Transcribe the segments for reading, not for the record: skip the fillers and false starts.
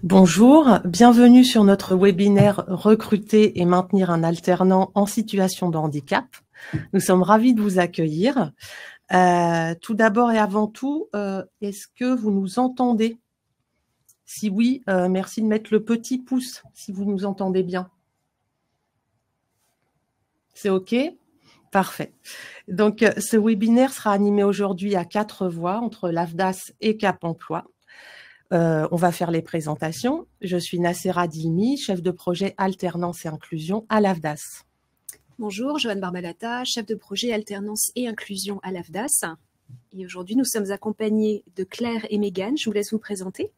Bonjour, bienvenue sur notre webinaire Recruter et maintenir un alternant en situation de handicap. Nous sommes ravis de vous accueillir. Tout d'abord et avant tout, est-ce que vous nous entendez? Si oui, merci de mettre le petit pouce si vous nous entendez bien. C'est OK? Parfait. Donc, ce webinaire sera animé aujourd'hui à 4 voix entre l'AFDAS et Cap Emploi. On va faire les présentations. Je suis Nassera Dilmi, chef de projet alternance et inclusion à l'AFDAS. Bonjour, Joanne Barbalata, chef de projet alternance et inclusion à l'AFDAS. Et aujourd'hui, nous sommes accompagnés de Claire et Mégane. Je vous laisse vous présenter.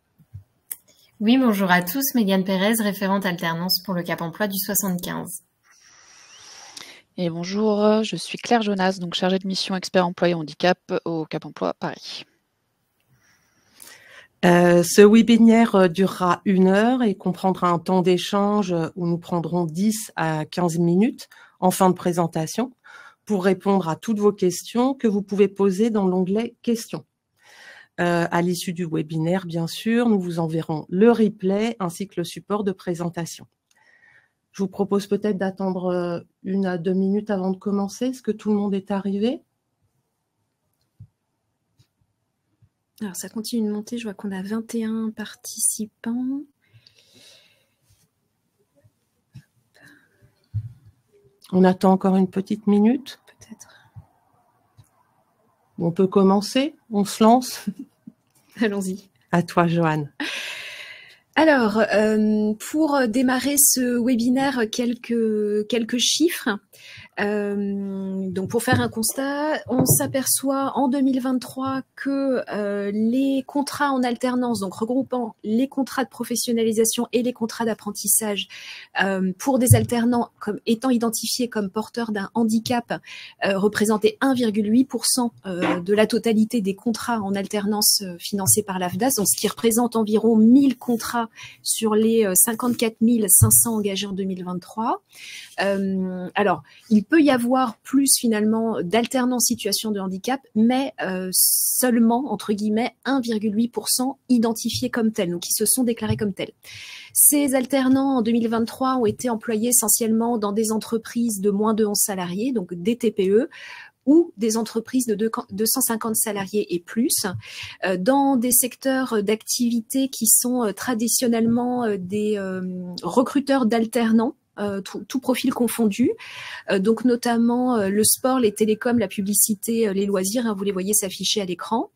Oui, bonjour à tous. Mégane Pérez, référente alternance pour le Cap Emploi du 75. Et bonjour, je suis Claire Jonas, donc chargée de mission expert employé handicap au Cap Emploi Paris. Ce webinaire durera 1 heure et comprendra un temps d'échange où nous prendrons 10 à 15 minutes en fin de présentation pour répondre à toutes vos questions que vous pouvez poser dans l'onglet « Questions ». À l'issue du webinaire, bien sûr, nous vous enverrons le replay ainsi que le support de présentation. Je vous propose peut-être d'attendre 1 à 2 minutes avant de commencer. Est-ce que tout le monde est arrivé ? Alors, ça continue de monter. Je vois qu'on a 21 participants. On attend encore une petite minute. Peut-être. On peut commencer. On se lance. Allons-y. À toi, Joanne. Alors, pour démarrer ce webinaire, quelques chiffres. Donc, pour faire un constat, on s'aperçoit en 2023 que les contrats en alternance, donc regroupant les contrats de professionnalisation et les contrats d'apprentissage, pour des alternants comme étant identifiés comme porteurs d'un handicap, représentaient 1,8% de la totalité des contrats en alternance financés par l'AFDAS, donc ce qui représente environ 1000 contrats sur les 54 500 engagés en 2023. Alors, il peut y avoir plus finalement d'alternants en situation de handicap, mais seulement, entre guillemets, 1,8% identifiés comme tels, donc qui se sont déclarés comme tels. Ces alternants en 2023 ont été employés essentiellement dans des entreprises de moins de 11 salariés, donc des TPE, ou des entreprises de 250 salariés et plus, dans des secteurs d'activité qui sont traditionnellement des recruteurs d'alternants, tout profil confondu, donc notamment le sport, les télécoms, la publicité, les loisirs, hein, vous les voyez s'afficher à l'écran.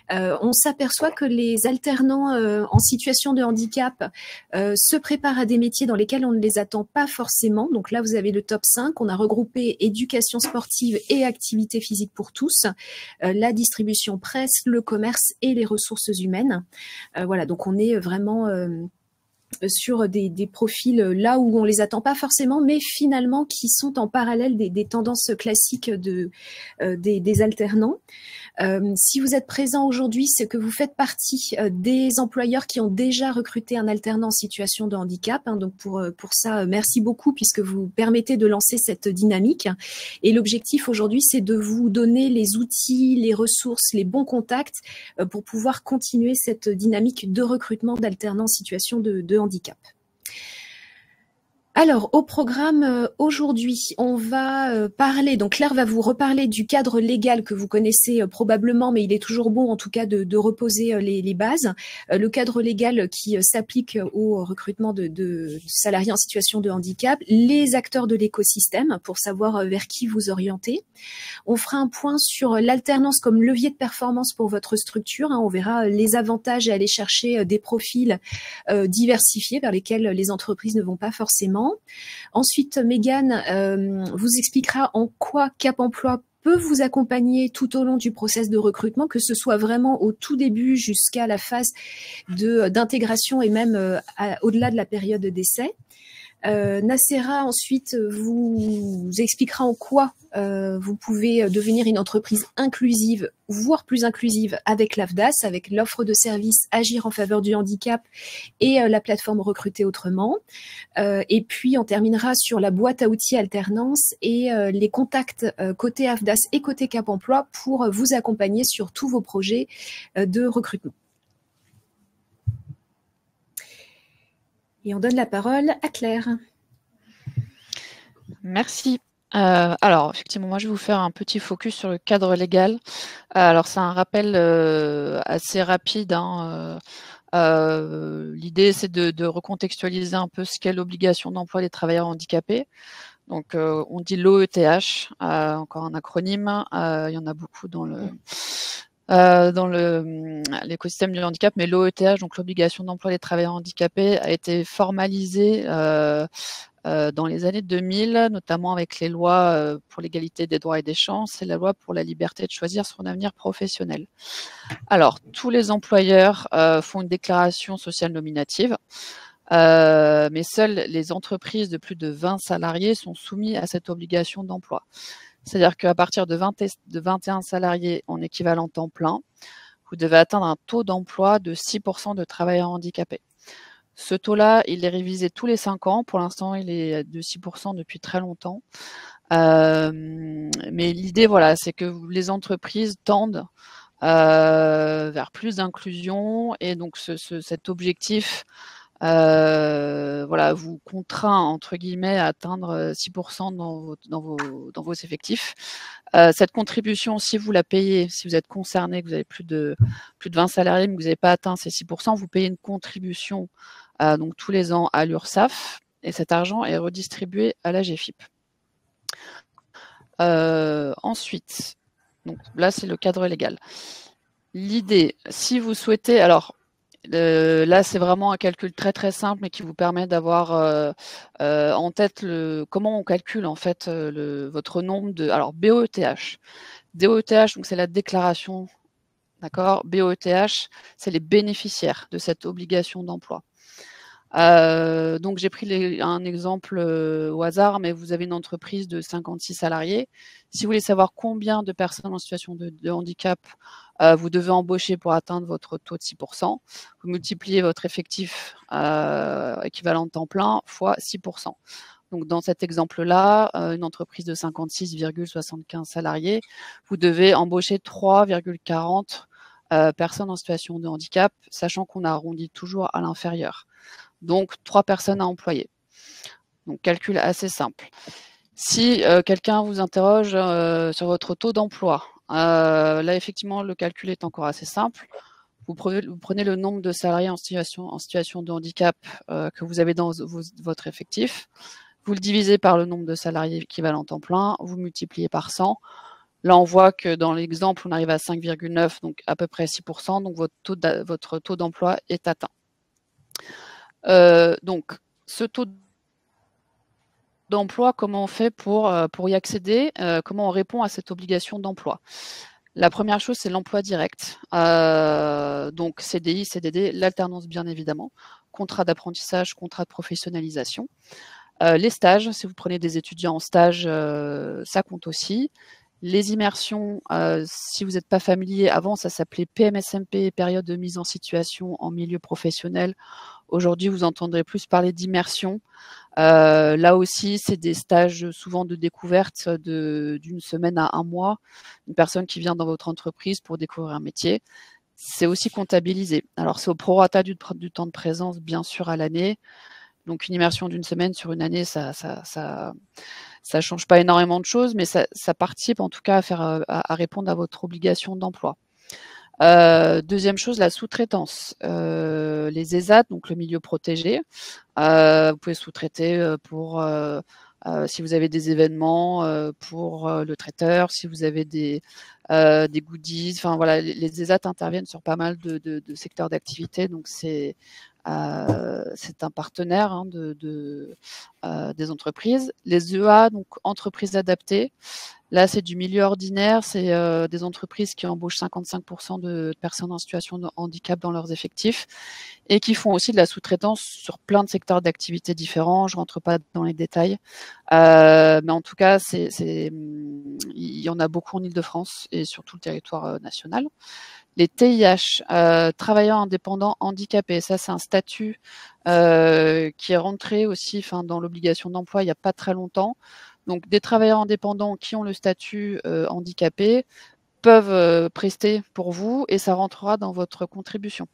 On s'aperçoit que les alternants en situation de handicap se préparent à des métiers dans lesquels on ne les attend pas forcément. Donc là, vous avez le top 5. On a regroupé éducation sportive et activité physique pour tous, la distribution presse, le commerce et les ressources humaines. Voilà, donc on est vraiment sur des profils là où on les attend pas forcément, mais finalement qui sont en parallèle des tendances classiques des alternants. Si vous êtes présent aujourd'hui, c'est que vous faites partie des employeurs qui ont déjà recruté un alternant en situation de handicap. Hein, donc pour ça, merci beaucoup puisque vous permettez de lancer cette dynamique. Et l'objectif aujourd'hui, c'est de vous donner les outils, les ressources, les bons contacts pour pouvoir continuer cette dynamique de recrutement d'alternants en situation de handicap. Alors, au programme aujourd'hui, on va parler, donc Claire va vous reparler du cadre légal que vous connaissez probablement, mais il est toujours bon en tout cas de reposer les bases. Le cadre légal qui s'applique au recrutement de salariés en situation de handicap, les acteurs de l'écosystème pour savoir vers qui vous orienter. On fera un point sur l'alternance comme levier de performance pour votre structure. Hein, on verra les avantages à aller chercher des profils diversifiés vers lesquels les entreprises ne vont pas forcément. Ensuite, Mégane vous expliquera en quoi Cap Emploi peut vous accompagner tout au long du process de recrutement, que ce soit vraiment au tout début jusqu'à la phase d'intégration et même au-delà de la période d'essai. Nassera ensuite vous expliquera en quoi vous pouvez devenir une entreprise inclusive, voire plus inclusive avec l'AFDAS, avec l'offre de services Agir en faveur du handicap et la plateforme Recruter autrement. Et puis on terminera sur la boîte à outils alternance et les contacts côté AFDAS et côté Cap Emploi pour vous accompagner sur tous vos projets de recrutement. Et on donne la parole à Claire. Merci. Alors, effectivement, moi, je vais vous faire un petit focus sur le cadre légal. Alors, c'est un rappel assez rapide, hein. L'idée, c'est de recontextualiser un peu ce qu'est l'obligation d'emploi des travailleurs handicapés. Donc, on dit l'OETH, encore un acronyme. Il y en a beaucoup dans l'écosystème du handicap, mais l'OETH, donc l'obligation d'emploi des travailleurs handicapés, a été formalisée dans les années 2000, notamment avec les lois pour l'égalité des droits et des chances et la loi pour la liberté de choisir son avenir professionnel. Alors, tous les employeurs font une déclaration sociale nominative, mais seules les entreprises de plus de 20 salariés sont soumises à cette obligation d'emploi. C'est-à-dire qu'à partir de 21 salariés en équivalent temps plein, vous devez atteindre un taux d'emploi de 6% de travailleurs handicapés. Ce taux-là, il est révisé tous les 5 ans. Pour l'instant, il est de 6% depuis très longtemps. Mais l'idée, voilà, c'est que les entreprises tendent vers plus d'inclusion et donc cet objectif voilà, vous contraint entre guillemets à atteindre 6% dans vos effectifs. Cette contribution, si vous la payez, si vous êtes concerné, que vous avez plus de 20 salariés, mais que vous n'avez pas atteint ces 6%, vous payez une contribution donc tous les ans à l'URSSAF et cet argent est redistribué à la GFIP. Ensuite, donc là c'est le cadre légal. L'idée, si vous souhaitez, alors là, c'est vraiment un calcul très très simple, mais qui vous permet d'avoir en tête comment on calcule en fait votre nombre de. Alors BOETH, DOETH, donc c'est la déclaration, d'accord. BOETH, c'est les bénéficiaires de cette obligation d'emploi. Donc j'ai pris un exemple au hasard, mais vous avez une entreprise de 56 salariés. Si vous voulez savoir combien de personnes en situation de handicap vous devez embaucher pour atteindre votre taux de 6%, vous multipliez votre effectif équivalent de temps plein fois 6%. Donc dans cet exemple-là, une entreprise de 56,75 salariés, vous devez embaucher 3,40 personnes en situation de handicap, sachant qu'on arrondit toujours à l'inférieur. Donc 3 personnes à employer. Donc calcul assez simple. Si quelqu'un vous interroge sur votre taux d'emploi, là effectivement le calcul est encore assez simple. Vous prenez le nombre de salariés en situation de handicap que vous avez dans votre effectif, vous le divisez par le nombre de salariés équivalent temps plein, vous multipliez par 100. Là on voit que dans l'exemple on arrive à 5,9, donc à peu près 6%, donc votre taux d'emploi est atteint. Donc, ce taux d'emploi, comment on fait pour y accéder, comment on répond à cette obligation d'emploi? La première chose, c'est l'emploi direct. Donc, CDI, CDD, l'alternance, bien évidemment, contrat d'apprentissage, contrat de professionnalisation. Les stages, si vous prenez des étudiants en stage, ça compte aussi. Les immersions, si vous n'êtes pas familier, avant ça s'appelait PMSMP, période de mise en situation en milieu professionnel. Aujourd'hui, vous entendrez plus parler d'immersion. Là aussi, c'est des stages souvent de découverte d'une semaine à un mois. Une personne qui vient dans votre entreprise pour découvrir un métier. C'est aussi comptabilisé. Alors, c'est au prorata du temps de présence, bien sûr, à l'année. Donc, une immersion d'une semaine sur une année, ça change pas énormément de choses, mais ça participe en tout cas à répondre à votre obligation d'emploi. Deuxième chose, la sous-traitance. Les ESAT, donc le milieu protégé. Vous pouvez sous-traiter pour si vous avez des événements pour le traiteur, si vous avez des goodies. Enfin voilà, les ESAT interviennent sur pas mal de secteurs d'activité, donc c'est un partenaire hein, des entreprises. Les EA, donc entreprises adaptées. Là, c'est du milieu ordinaire, c'est des entreprises qui embauchent 55% de personnes en situation de handicap dans leurs effectifs et qui font aussi de la sous-traitance sur plein de secteurs d'activité différents. Je ne rentre pas dans les détails, mais en tout cas, il y en a beaucoup en Île-de-France et sur tout le territoire national. Les TIH, travailleurs indépendants handicapés, ça c'est un statut qui est rentré aussi dans l'obligation d'emploi il n'y a pas très longtemps. Donc des travailleurs indépendants qui ont le statut handicapé peuvent prester pour vous et ça rentrera dans votre contribution.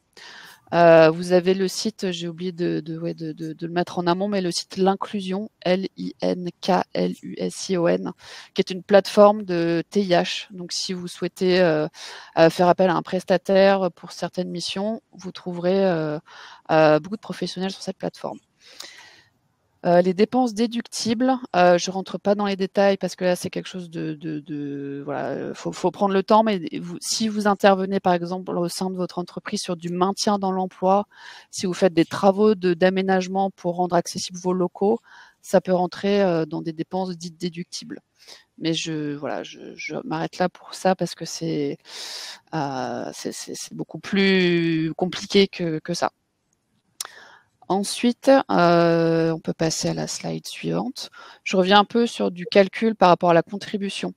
Vous avez le site, j'ai oublié de le mettre en amont, mais le site Linclusion, Linklusion, qui est une plateforme de TIH. Donc, si vous souhaitez faire appel à un prestataire pour certaines missions, vous trouverez beaucoup de professionnels sur cette plateforme. Les dépenses déductibles, je rentre pas dans les détails parce que là c'est quelque chose voilà, faut prendre le temps, mais si vous intervenez par exemple au sein de votre entreprise sur du maintien dans l'emploi, si vous faites des travaux d'aménagement pour rendre accessibles vos locaux, ça peut rentrer dans des dépenses dites déductibles. Mais je m'arrête là pour ça parce que c'est beaucoup plus compliqué que ça. Ensuite, on peut passer à la slide suivante. Je reviens un peu sur du calcul par rapport à la contribution,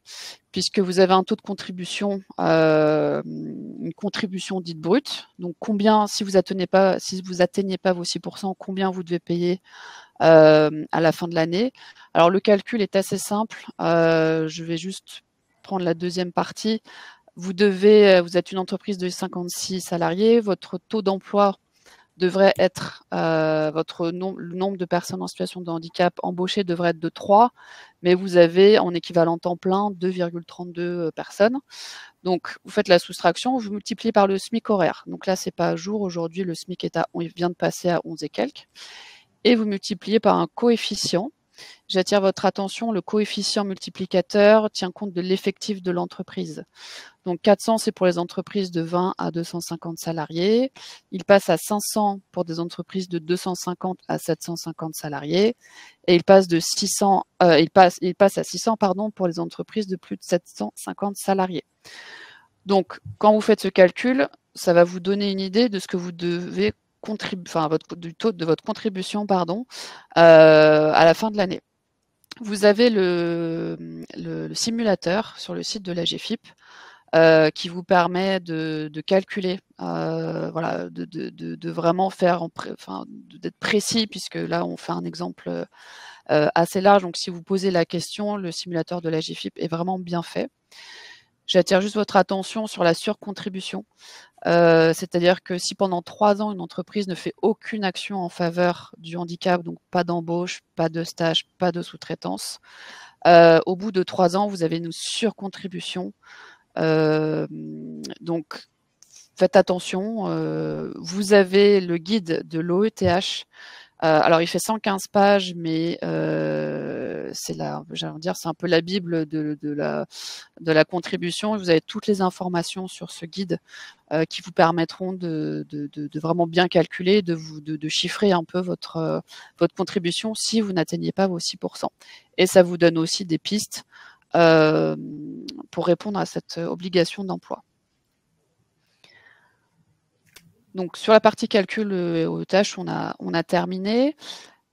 puisque vous avez un taux de contribution, une contribution dite brute. Donc, combien, si vous atteignez pas vos 6%, combien vous devez payer à la fin de l'année. Alors, le calcul est assez simple. Je vais juste prendre la deuxième partie. Vous êtes une entreprise de 56 salariés. Votre taux d'emploi devrait être le nombre de personnes en situation de handicap embauchées devrait être de 3, mais vous avez en équivalent temps plein 2,32 personnes. Donc, vous faites la soustraction, vous multipliez par le SMIC horaire. Donc là, c'est pas à jour. Aujourd'hui, le SMIC vient de passer à 11 et quelques. Et vous multipliez par un coefficient. J'attire votre attention, le coefficient multiplicateur tient compte de l'effectif de l'entreprise. Donc 400, c'est pour les entreprises de 20 à 250 salariés. Il passe à 500 pour des entreprises de 250 à 750 salariés. Et il passe à 600 pour les entreprises de plus de 750 salariés. Donc, quand vous faites ce calcul, ça va vous donner une idée de ce que vous devez du taux de votre contribution, à la fin de l'année. Vous avez le simulateur sur le site de la GFIP qui vous permet de calculer, voilà, de vraiment faire, d'être précis, puisque là on fait un exemple assez large. Donc si vous posez la question, le simulateur de la GFIP est vraiment bien fait. J'attire juste votre attention sur la surcontribution. C'est-à-dire que si pendant 3 ans, une entreprise ne fait aucune action en faveur du handicap, donc pas d'embauche, pas de stage, pas de sous-traitance, au bout de 3 ans, vous avez une surcontribution. Donc, faites attention. Vous avez le guide de l'OETH. Alors, il fait 115 pages, mais c'est un peu la Bible de la contribution. Vous avez toutes les informations sur ce guide qui vous permettront de vraiment bien calculer, de chiffrer un peu votre contribution si vous n'atteignez pas vos 6%. Et ça vous donne aussi des pistes pour répondre à cette obligation d'emploi. Donc sur la partie calcul aux tâches, on a terminé.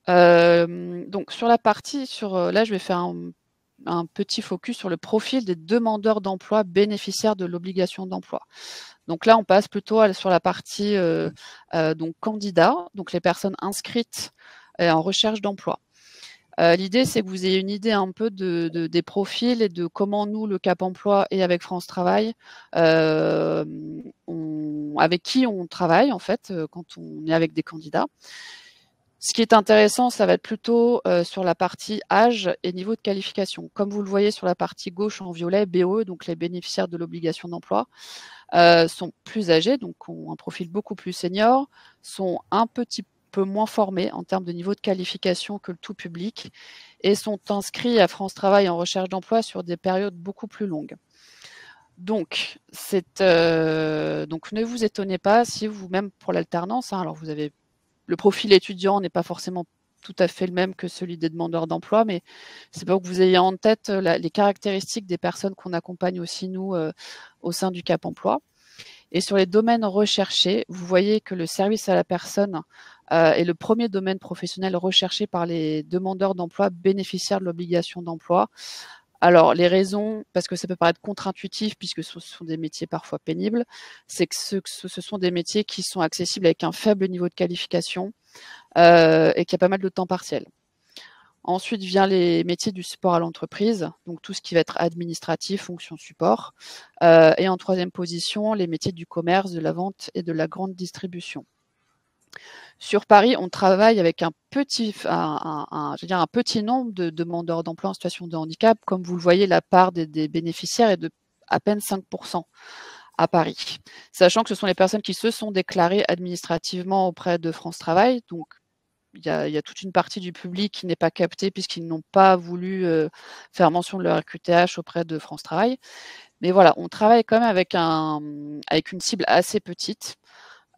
Donc sur la partie, là je vais faire un petit focus sur le profil des demandeurs d'emploi bénéficiaires de l'obligation d'emploi. Donc là on passe plutôt sur la partie donc candidats, donc les personnes inscrites en recherche d'emploi. L'idée, c'est que vous ayez une idée un peu des profils et de comment nous, le Cap Emploi et avec France Travail, avec qui on travaille en fait quand on est avec des candidats. Ce qui est intéressant, ça va être plutôt sur la partie âge et niveau de qualification. Comme vous le voyez sur la partie gauche en violet, BOE, donc les bénéficiaires de l'obligation d'emploi, sont plus âgés, donc ont un profil beaucoup plus senior, sont un petit peu moins formés en termes de niveau de qualification que le tout public et sont inscrits à France Travail en recherche d'emploi sur des périodes beaucoup plus longues. Donc, donc ne vous étonnez pas si vous-même pour l'alternance, alors vous avez le profil étudiant n'est pas forcément tout à fait le même que celui des demandeurs d'emploi, mais c'est pour que vous ayez en tête les caractéristiques des personnes qu'on accompagne aussi nous au sein du Cap Emploi. Et sur les domaines recherchés, vous voyez que le service à la personne est le premier domaine professionnel recherché par les demandeurs d'emploi bénéficiaires de l'obligation d'emploi. Alors, les raisons, parce que ça peut paraître contre-intuitif puisque ce sont des métiers parfois pénibles, c'est que ce sont des métiers qui sont accessibles avec un faible niveau de qualification et qui a pas mal de temps partiel. Ensuite vient les métiers du support à l'entreprise, donc tout ce qui va être administratif, fonction support. Et en troisième position, les métiers du commerce, de la vente et de la grande distribution. Sur Paris, on travaille avec un petit nombre de demandeurs d'emploi en situation de handicap. Comme vous le voyez, la part des bénéficiaires est de à peine 5% à Paris. Sachant que ce sont les personnes qui se sont déclarées administrativement auprès de France Travail. Donc, il y a toute une partie du public qui n'est pas captée puisqu'ils n'ont pas voulu faire mention de leur RQTH auprès de France Travail. Mais voilà, on travaille quand même avec une cible assez petite.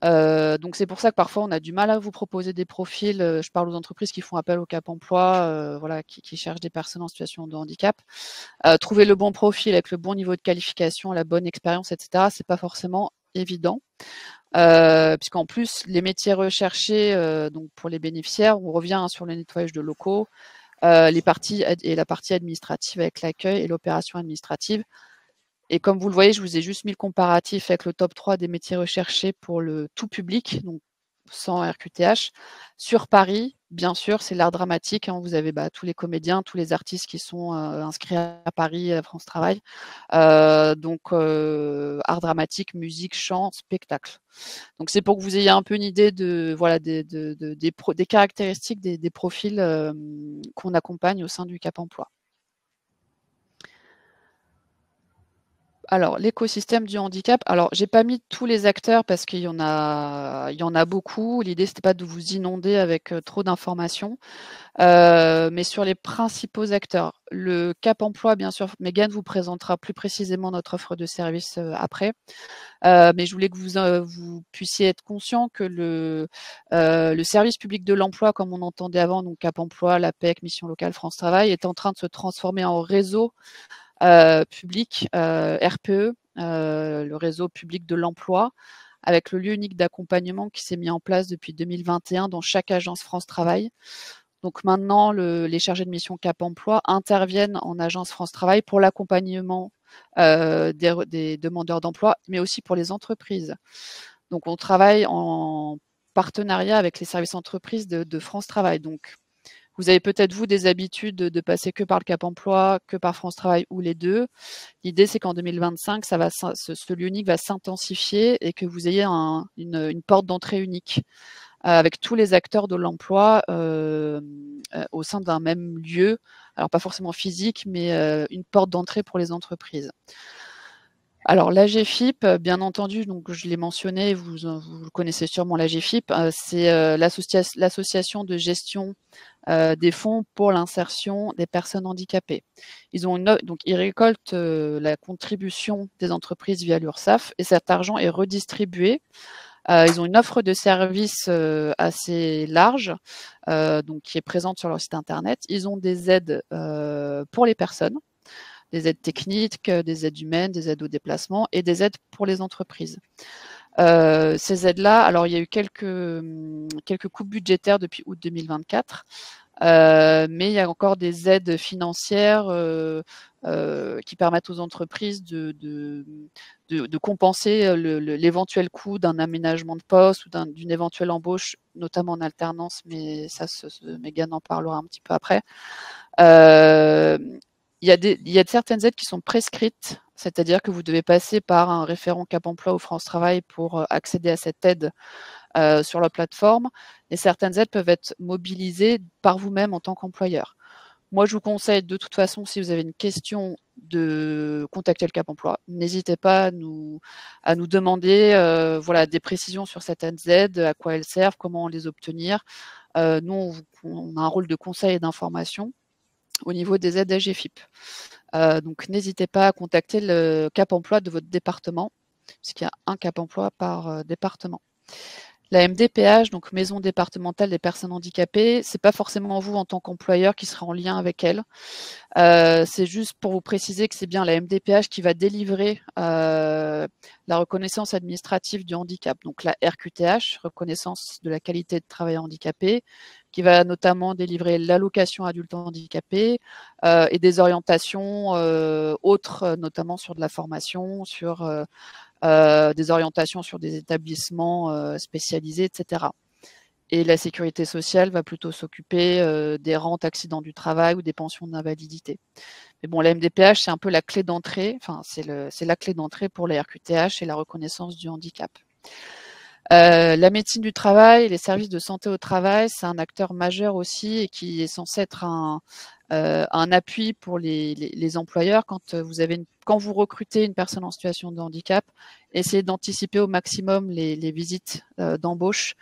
Donc c'est pour ça que parfois on a du mal à vous proposer des profils. Je parle aux entreprises qui font appel au Cap Emploi, voilà, qui cherchent des personnes en situation de handicap. Trouver le bon profil avec le bon niveau de qualification, la bonne expérience, etc. C'est pas forcément évident. Puisqu'en plus les métiers recherchés, donc pour les bénéficiaires, on revient sur le nettoyage de locaux, la partie administrative avec l'accueil et l'opération administrative. Et comme vous le voyez, je vous ai juste mis le comparatif avec le top 3 des métiers recherchés pour le tout public, donc sans RQTH. Sur Paris, bien sûr, c'est l'art dramatique. Hein, vous avez tous les comédiens, tous les artistes qui sont inscrits à Paris, à France Travail. Donc, art dramatique, musique, chant, spectacle. Donc, c'est pour que vous ayez un peu une idée de, voilà, des caractéristiques des profils qu'on accompagne au sein du Cap Emploi. Alors, l'écosystème du handicap. Alors, j'ai pas mis tous les acteurs parce qu'il y en a beaucoup. L'idée, c'était pas de vous inonder avec trop d'informations. Mais sur les principaux acteurs, le Cap Emploi, bien sûr, Mégane vous présentera plus précisément notre offre de service après. Mais je voulais que vous puissiez être conscient que le service public de l'emploi, comme on entendait avant, donc Cap Emploi, l'APEC, Mission Locale, France Travail, est en train de se transformer en réseau public, RPE, le réseau public de l'emploi, avec le lieu unique d'accompagnement qui s'est mis en place depuis 2021 dans chaque agence France Travail. Donc maintenant, les chargés de mission Cap Emploi interviennent en agence France Travail pour l'accompagnement des demandeurs d'emploi, mais aussi pour les entreprises. Donc on travaille en partenariat avec les services entreprises de France Travail. Donc vous avez peut-être, vous, des habitudes de passer que par le Cap Emploi, que par France Travail ou les deux. L'idée, c'est qu'en 2025, ce lieu unique va s'intensifier et que vous ayez une porte d'entrée unique avec tous les acteurs de l'emploi au sein d'un même lieu. Alors, pas forcément physique, mais une porte d'entrée pour les entreprises. Alors l'AGFIP, bien entendu, donc je l'ai mentionné, vous connaissez sûrement l'AGFIP, c'est l'association de gestion des fonds pour l'insertion des personnes handicapées. Donc ils récoltent la contribution des entreprises via l'URSSAF et cet argent est redistribué. Ils ont une offre de services assez large, donc qui est présente sur leur site internet. Ils ont des aides pour les personnes, des aides techniques, des aides humaines, des aides au déplacement et des aides pour les entreprises. Ces aides-là, alors il y a eu quelques coupes budgétaires depuis août 2024, mais il y a encore des aides financières qui permettent aux entreprises de compenser l'éventuel coût d'un aménagement de poste ou d'une éventuelle embauche, notamment en alternance, mais ça, Mégane en parlera un petit peu après. Il y a certaines aides qui sont prescrites, c'est-à-dire que vous devez passer par un référent Cap Emploi ou France Travail pour accéder à cette aide sur la plateforme. Et certaines aides peuvent être mobilisées par vous-même en tant qu'employeur. Moi, je vous conseille de toute façon, si vous avez une question, de contacter le Cap Emploi. N'hésitez pas à nous demander voilà, des précisions sur certaines aides, à quoi elles servent, comment les obtenir. Nous, on a un rôle de conseil et d'information au niveau des aides AGFIP. Donc, n'hésitez pas à contacter le Cap Emploi de votre département, puisqu'il y a un Cap Emploi par département. La MDPH, donc Maison départementale des personnes handicapées, c'est pas forcément vous en tant qu'employeur qui sera en lien avec elle. C'est juste pour vous préciser que c'est bien la MDPH qui va délivrer la reconnaissance administrative du handicap, donc la RQTH, reconnaissance de la qualité de travail handicapé, qui va notamment délivrer l'allocation adulte handicapé et des orientations autres, notamment sur de la formation, sur des orientations sur des établissements spécialisés, etc. Et la sécurité sociale va plutôt s'occuper des rentes accidents du travail ou des pensions d'invalidité. Mais bon, la MDPH, c'est un peu la clé d'entrée, enfin, c'est la clé d'entrée pour la RQTH et la reconnaissance du handicap. La médecine du travail, les services de santé au travail, c'est un acteur majeur aussi et qui est censé être un appui pour les employeurs quand vous recrutez une personne en situation de handicap. Essayez d'anticiper au maximum les visites d'embauche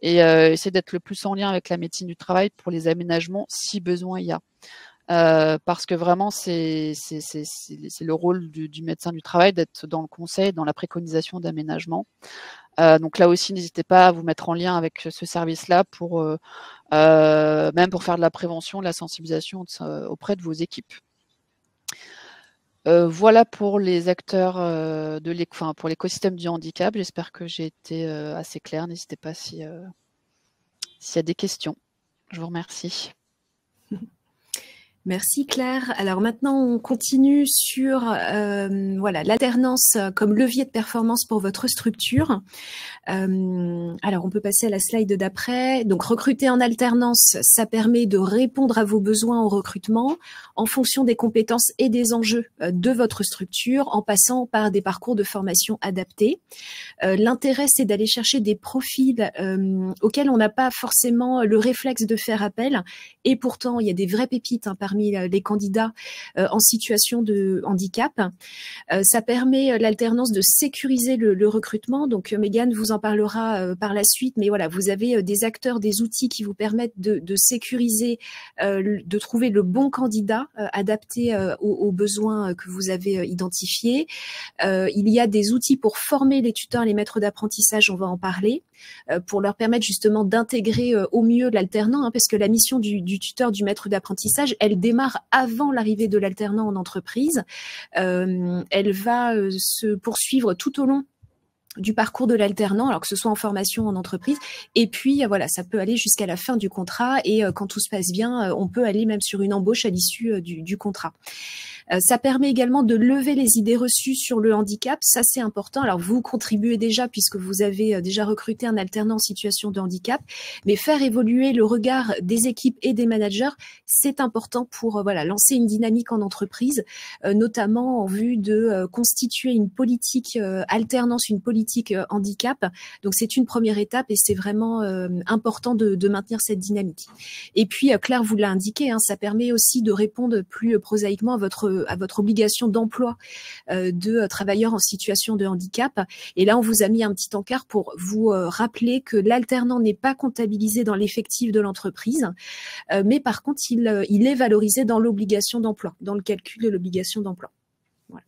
et essayez d'être le plus en lien avec la médecine du travail pour les aménagements si besoin il y a. Parce que vraiment, c'est le rôle du médecin du travail d'être dans le conseil, dans la préconisation d'aménagement. Donc là aussi, n'hésitez pas à vous mettre en lien avec ce service-là pour même pour faire de la prévention, de la sensibilisation auprès de vos équipes. Voilà pour les acteurs pour l'écosystème du handicap. J'espère que j'ai été assez claire. N'hésitez pas s'il y a des questions. Je vous remercie. Merci Claire. Alors maintenant, on continue sur voilà, l'alternance comme levier de performance pour votre structure. Alors, on peut passer à la slide d'après. Donc, recruter en alternance, ça permet de répondre à vos besoins en recrutement en fonction des compétences et des enjeux de votre structure, en passant par des parcours de formation adaptés. L'intérêt, c'est d'aller chercher des profils auxquels on n'a pas forcément le réflexe de faire appel. Et pourtant, il y a des vraies pépites parmi les candidats en situation de handicap. Ça permet l'alternance de sécuriser le recrutement. Donc, Mégane vous en parlera par la suite. Mais voilà, vous avez des acteurs, des outils qui vous permettent de sécuriser, de trouver le bon candidat adapté aux besoins que vous avez identifiés. Il y a des outils pour former les tuteurs et les maîtres d'apprentissage, on va en parler, pour leur permettre justement d'intégrer au mieux l'alternant, parce que la mission du tuteur, du maître d'apprentissage, elle démarre avant l'arrivée de l'alternant en entreprise. Elle va se poursuivre tout au long du parcours de l'alternant, alors que ce soit en formation, en entreprise. Et puis, voilà, ça peut aller jusqu'à la fin du contrat. Et quand tout se passe bien, on peut aller même sur une embauche à l'issue du contrat. Ça permet également de lever les idées reçues sur le handicap. Ça, c'est important. Alors, vous contribuez déjà puisque vous avez déjà recruté un alternant en situation de handicap. Mais faire évoluer le regard des équipes et des managers, c'est important pour voilà, lancer une dynamique en entreprise, notamment en vue de constituer une politique alternance, une politique handicap. Donc, c'est une première étape et c'est vraiment important de maintenir cette dynamique. Et puis, Claire vous l'a indiqué, ça permet aussi de répondre plus prosaïquement à votre obligation d'emploi de travailleurs en situation de handicap. Et là, on vous a mis un petit encart pour vous rappeler que l'alternant n'est pas comptabilisé dans l'effectif de l'entreprise, mais par contre, il est valorisé dans l'obligation d'emploi, dans le calcul de l'obligation d'emploi. Voilà.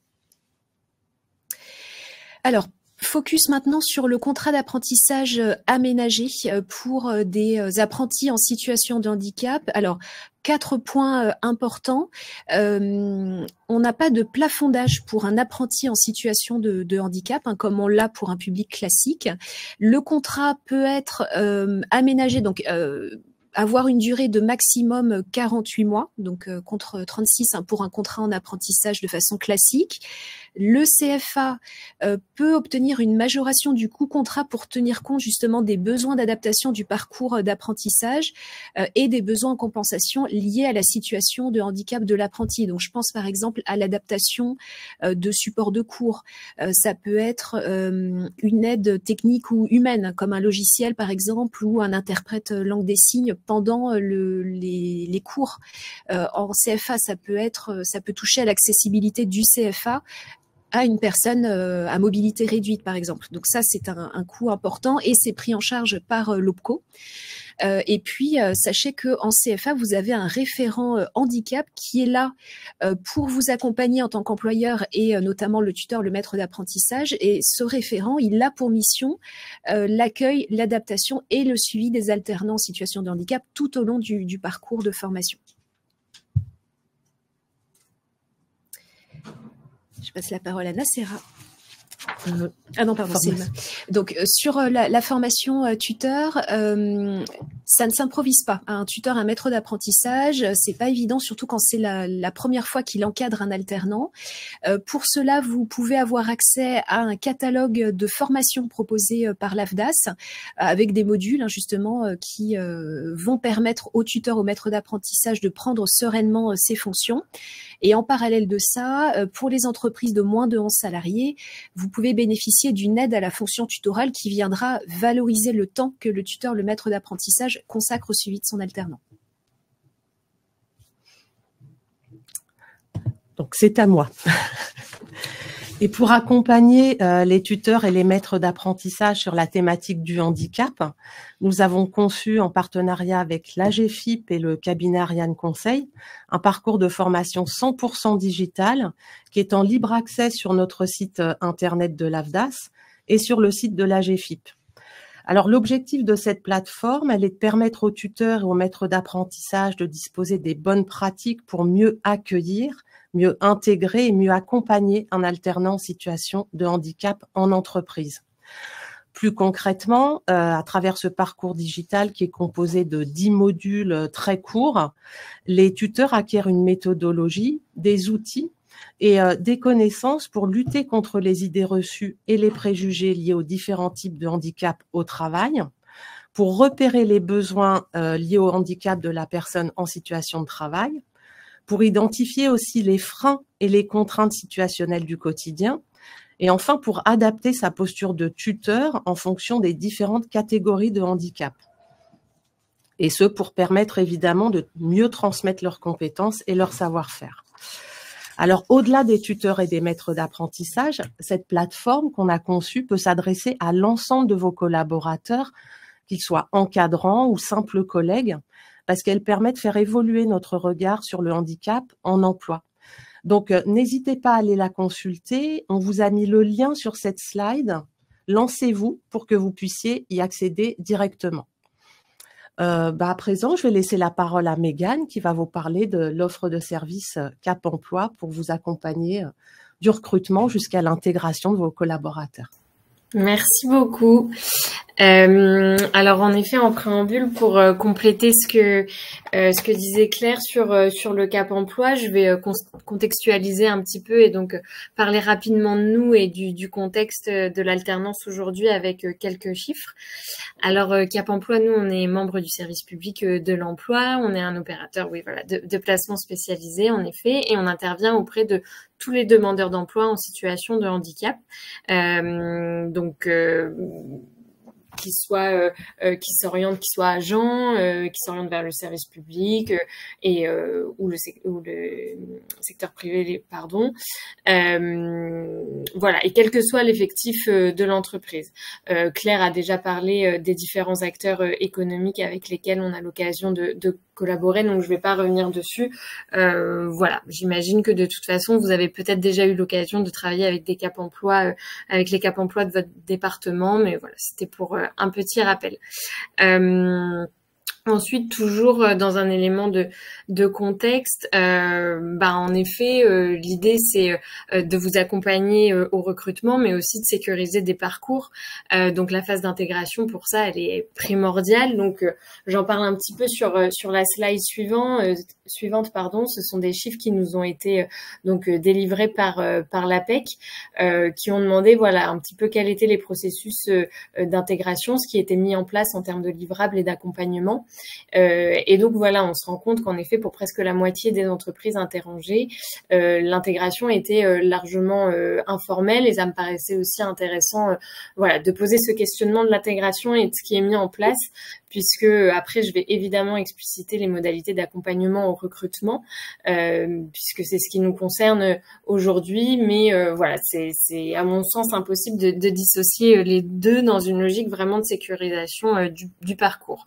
Alors, focus maintenant sur le contrat d'apprentissage aménagé pour des apprentis en situation de handicap. Alors, 4 points importants. On n'a pas de plafondage pour un apprenti en situation de handicap, comme on l'a pour un public classique. Le contrat peut être aménagé, donc avoir une durée de maximum 48 mois, donc contre 36 pour un contrat en apprentissage de façon classique. Le CFA peut obtenir une majoration du coût contrat pour tenir compte justement des besoins d'adaptation du parcours d'apprentissage et des besoins en compensation liés à la situation de handicap de l'apprenti. Donc, je pense par exemple à l'adaptation de support de cours. Ça peut être une aide technique ou humaine, comme un logiciel par exemple, ou un interprète langue des signes pendant les cours. En CFA, ça peut toucher à l'accessibilité du CFA à une personne à mobilité réduite, par exemple. Donc ça, c'est un coût important et c'est pris en charge par l'OPCO. Et puis, sachez qu'en CFA, vous avez un référent handicap qui est là pour vous accompagner en tant qu'employeur et notamment le tuteur, le maître d'apprentissage. Et ce référent, il a pour mission l'accueil, l'adaptation et le suivi des alternants en situation de handicap tout au long du parcours de formation. Je passe la parole à Nacera. Ah non, pardon, c'est Emma. Donc, sur la formation tuteur, Ça ne s'improvise pas. Un tuteur, un maître d'apprentissage, c'est pas évident, surtout quand c'est la première fois qu'il encadre un alternant. Pour cela, vous pouvez avoir accès à un catalogue de formations proposées par l'AFDAS, avec des modules justement qui vont permettre au tuteur, au maître d'apprentissage de prendre sereinement ses fonctions. Et en parallèle de ça, pour les entreprises de moins de 11 salariés, vous pouvez bénéficier d'une aide à la fonction tutorale qui viendra valoriser le temps que le tuteur, le maître d'apprentissage consacre au suivi de son alternant. Donc, c'est à moi. Et pour accompagner les tuteurs et les maîtres d'apprentissage sur la thématique du handicap, nous avons conçu en partenariat avec l'AGFIP et le cabinet Ariane Conseil un parcours de formation 100% digital qui est en libre accès sur notre site internet de l'AFDAS et sur le site de l'AGFIP. Alors, l'objectif de cette plateforme, elle est de permettre aux tuteurs et aux maîtres d'apprentissage de disposer des bonnes pratiques pour mieux accueillir, mieux intégrer et mieux accompagner un alternant en situation de handicap en entreprise. Plus concrètement, à travers ce parcours digital qui est composé de 10 modules très courts, les tuteurs acquièrent une méthodologie, des outils et des connaissances pour lutter contre les idées reçues et les préjugés liés aux différents types de handicap au travail, pour repérer les besoins liés au handicap de la personne en situation de travail, pour identifier aussi les freins et les contraintes situationnelles du quotidien, et enfin pour adapter sa posture de tuteur en fonction des différentes catégories de handicap. Et ce, pour permettre évidemment de mieux transmettre leurs compétences et leur savoir-faire. Alors, au-delà des tuteurs et des maîtres d'apprentissage, cette plateforme qu'on a conçue peut s'adresser à l'ensemble de vos collaborateurs, qu'ils soient encadrants ou simples collègues, parce qu'elle permet de faire évoluer notre regard sur le handicap en emploi. Donc, n'hésitez pas à aller la consulter. On vous a mis le lien sur cette slide. Lancez-vous pour que vous puissiez y accéder directement. À présent, je vais laisser la parole à Mégane qui va vous parler de l'offre de service Cap Emploi pour vous accompagner du recrutement jusqu'à l'intégration de vos collaborateurs. Merci beaucoup. Alors en effet, en préambule, pour compléter ce que disait Claire sur le Cap Emploi, je vais contextualiser un petit peu et donc parler rapidement de nous et du contexte de l'alternance aujourd'hui avec quelques chiffres. Alors Cap Emploi, nous on est membre du service public de l'emploi, on est un opérateur de placement spécialisé en effet et on intervient auprès de tous les demandeurs d'emploi en situation de handicap. Qui s'orientent, qui soient agents, qui s'orientent vers le service public ou le secteur privé, pardon. Voilà, et quel que soit l'effectif de l'entreprise. Claire a déjà parlé des différents acteurs économiques avec lesquels on a l'occasion de collaborer, donc je vais pas revenir dessus. Voilà, j'imagine que de toute façon, vous avez peut-être déjà eu l'occasion de travailler avec des Cap Emploi, avec les Cap Emploi de votre département, mais voilà, c'était pour un petit rappel. Ensuite, toujours dans un élément de contexte, en effet, l'idée c'est de vous accompagner au recrutement, mais aussi de sécuriser des parcours. Donc la phase d'intégration, pour ça, elle est primordiale. Donc j'en parle un petit peu sur la slide suivante. Ce sont des chiffres qui nous ont été délivrés par l'APEC, qui ont demandé un petit peu quels étaient les processus d'intégration, ce qui était mis en place en termes de livrables et d'accompagnement. Et donc on se rend compte qu'en effet, pour presque la moitié des entreprises interrogées, l'intégration était largement informelle, et ça me paraissait aussi intéressant de poser ce questionnement de l'intégration et de ce qui est mis en place, puisque après je vais évidemment expliciter les modalités d'accompagnement au recrutement, puisque c'est ce qui nous concerne aujourd'hui, mais c'est à mon sens impossible de dissocier les deux dans une logique vraiment de sécurisation du parcours.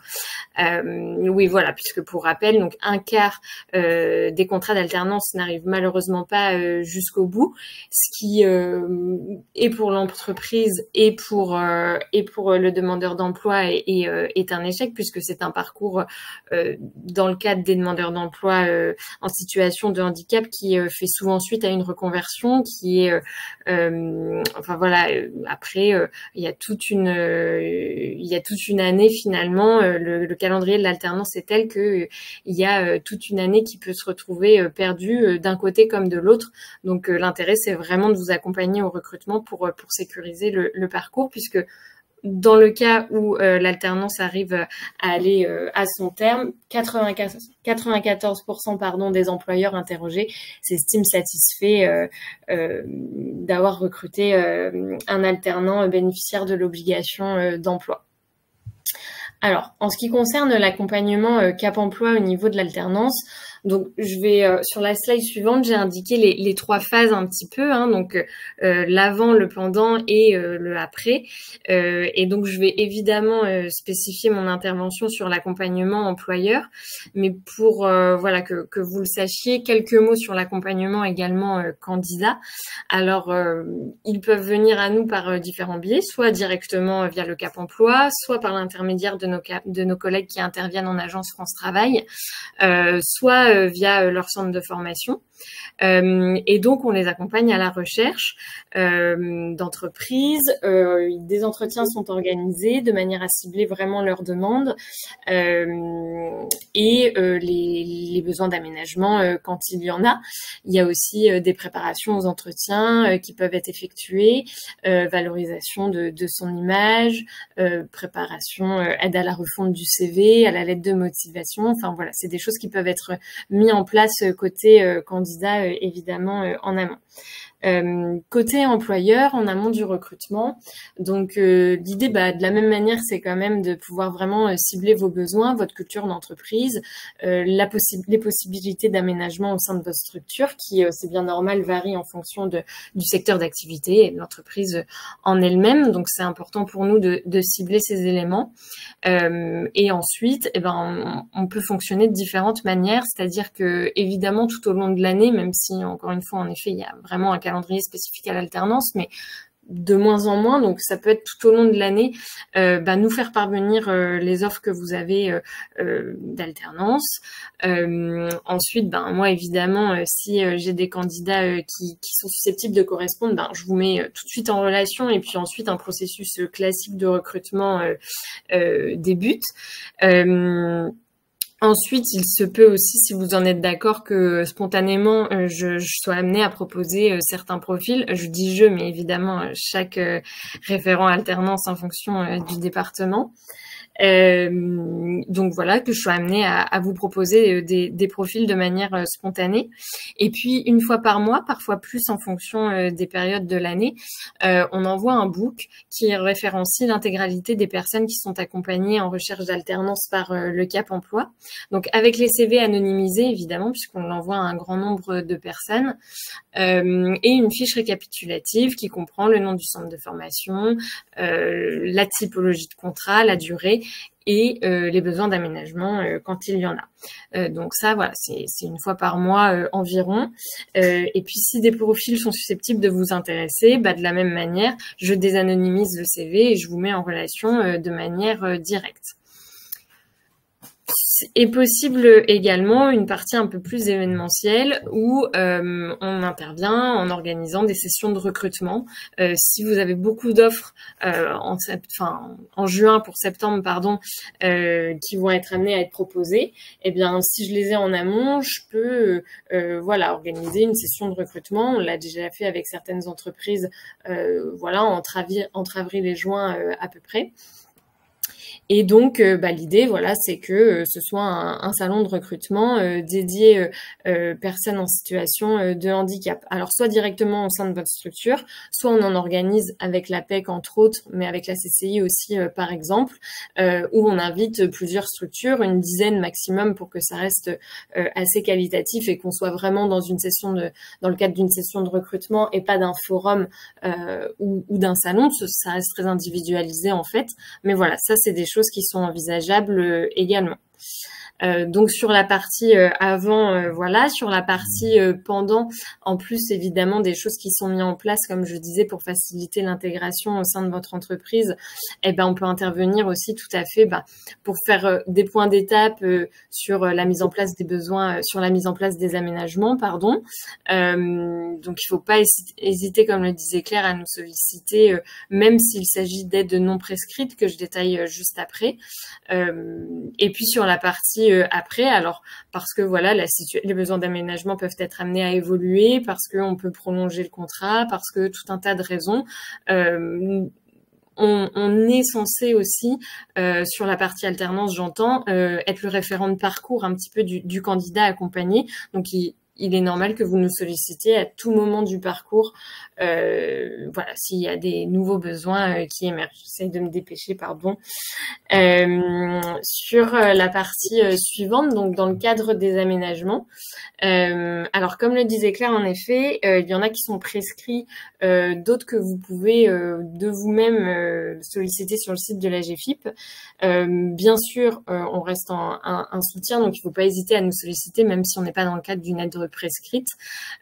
Puisque pour rappel, donc un quart des contrats d'alternance n'arrivent malheureusement pas jusqu'au bout, ce qui est pour l'entreprise et pour le demandeur d'emploi est un échec. échec, puisque c'est un parcours dans le cadre des demandeurs d'emploi en situation de handicap qui fait souvent suite à une reconversion, qui est enfin voilà, après il y a toute une année finalement. Le calendrier de l'alternance est tel que il y a toute une année qui peut se retrouver perdue d'un côté comme de l'autre. Donc l'intérêt, c'est vraiment de vous accompagner au recrutement pour sécuriser le parcours, puisque dans le cas où l'alternance arrive à aller à son terme, 94% des employeurs interrogés s'estiment satisfaits d'avoir recruté un alternant bénéficiaire de l'obligation d'emploi. Alors, en ce qui concerne l'accompagnement Cap Emploi au niveau de l'alternance, donc je vais sur la slide suivante, j'ai indiqué les 3 phases un petit peu, hein, donc l'avant, le pendant et le après. Et donc je vais évidemment spécifier mon intervention sur l'accompagnement employeur, mais pour voilà que vous le sachiez, quelques mots sur l'accompagnement également candidat. Alors ils peuvent venir à nous par différents biais, soit directement via le Cap Emploi, soit par l'intermédiaire de nos collègues qui interviennent en agence France Travail, soit via leur centre de formation. Et donc, on les accompagne à la recherche d'entreprises. Des entretiens sont organisés de manière à cibler vraiment leurs demandes et les besoins d'aménagement quand il y en a. Il y a aussi des préparations aux entretiens qui peuvent être effectuées, valorisation de son image, préparation, aide à la refonte du CV, à la lettre de motivation. Enfin voilà, c'est des choses qui peuvent être mises en place côté candidat, évidemment, en amont. Côté employeur, en amont du recrutement, donc l'idée, de la même manière, c'est quand même de pouvoir vraiment cibler vos besoins, votre culture d'entreprise, les possibilités d'aménagement au sein de votre structure, qui, c'est bien normal, varient en fonction du secteur d'activité et de l'entreprise en elle-même. Donc c'est important pour nous de cibler ces éléments. Et ensuite, on peut fonctionner de différentes manières, c'est-à-dire que évidemment tout au long de l'année, même si encore une fois, en effet, il y a vraiment un calendrier spécifique à l'alternance, mais de moins en moins, donc ça peut être tout au long de l'année, nous faire parvenir les offres que vous avez d'alternance. Ensuite, moi évidemment, si j'ai des candidats qui sont susceptibles de correspondre, je vous mets tout de suite en relation, et puis ensuite un processus classique de recrutement débute. Ensuite, il se peut aussi, si vous en êtes d'accord, que spontanément, je sois amenée à proposer certains profils. Je dis je, mais évidemment, chaque référent alternance en fonction du département. Donc voilà, que je sois amenée à vous proposer des profils de manière spontanée. Et puis, une fois par mois, parfois plus en fonction des périodes de l'année, on envoie un book qui référencie l'intégralité des personnes qui sont accompagnées en recherche d'alternance par le Cap Emploi. Donc, avec les CV anonymisés, évidemment, puisqu'on l'envoie à un grand nombre de personnes, et une fiche récapitulative qui comprend le nom du centre de formation, la typologie de contrat, la durée, et les besoins d'aménagement quand il y en a. Donc ça, voilà, c'est une fois par mois environ. Et puis si des profils sont susceptibles de vous intéresser, de la même manière, je désanonymise le CV et je vous mets en relation de manière directe. Est possible également une partie un peu plus événementielle où on intervient en organisant des sessions de recrutement. Si vous avez beaucoup d'offres en juin pour septembre, qui vont être amenées à être proposées, si je les ai en amont, je peux organiser une session de recrutement. On l'a déjà fait avec certaines entreprises, entre avril et juin à peu près. Et donc, l'idée, c'est que ce soit un salon de recrutement dédié personnes en situation de handicap. Alors, soit directement au sein de votre structure, soit on en organise avec l'APEC, entre autres, mais avec la CCI aussi, par exemple, où on invite plusieurs structures, une dizaine maximum pour que ça reste assez qualitatif et qu'on soit vraiment dans le cadre d'une session de recrutement et pas d'un forum ou d'un salon. Ça reste très individualisé, en fait. Mais voilà, ça, c'est des choses qui sont envisageables également. Donc sur la partie avant, voilà, sur la partie pendant, en plus évidemment des choses qui sont mises en place, comme je disais, pour faciliter l'intégration au sein de votre entreprise. Eh ben on peut intervenir aussi tout à fait pour faire des points d'étape sur la mise en place des besoins, sur la mise en place des aménagements, pardon. Donc il faut pas hésiter, comme le disait Claire, à nous solliciter, même s'il s'agit d'aides non prescrites que je détaille juste après. Et puis sur la partie après, alors parce que voilà, les besoins d'aménagement peuvent être amenés à évoluer, parce qu'on peut prolonger le contrat, parce que tout un tas de raisons. On est censé aussi, sur la partie alternance, j'entends, être le référent de parcours un petit peu du candidat accompagné. Donc il est normal que vous nous sollicitiez à tout moment du parcours, voilà, s'il y a des nouveaux besoins qui émergent. J'essaie de me dépêcher, pardon. Sur la partie suivante, donc dans le cadre des aménagements, alors comme le disait Claire, en effet, il y en a qui sont prescrits, d'autres que vous pouvez de vous-même solliciter sur le site de la GFIP. Bien sûr, on reste un soutien, donc il ne faut pas hésiter à nous solliciter, même si on n'est pas dans le cadre d'une aide prescrite.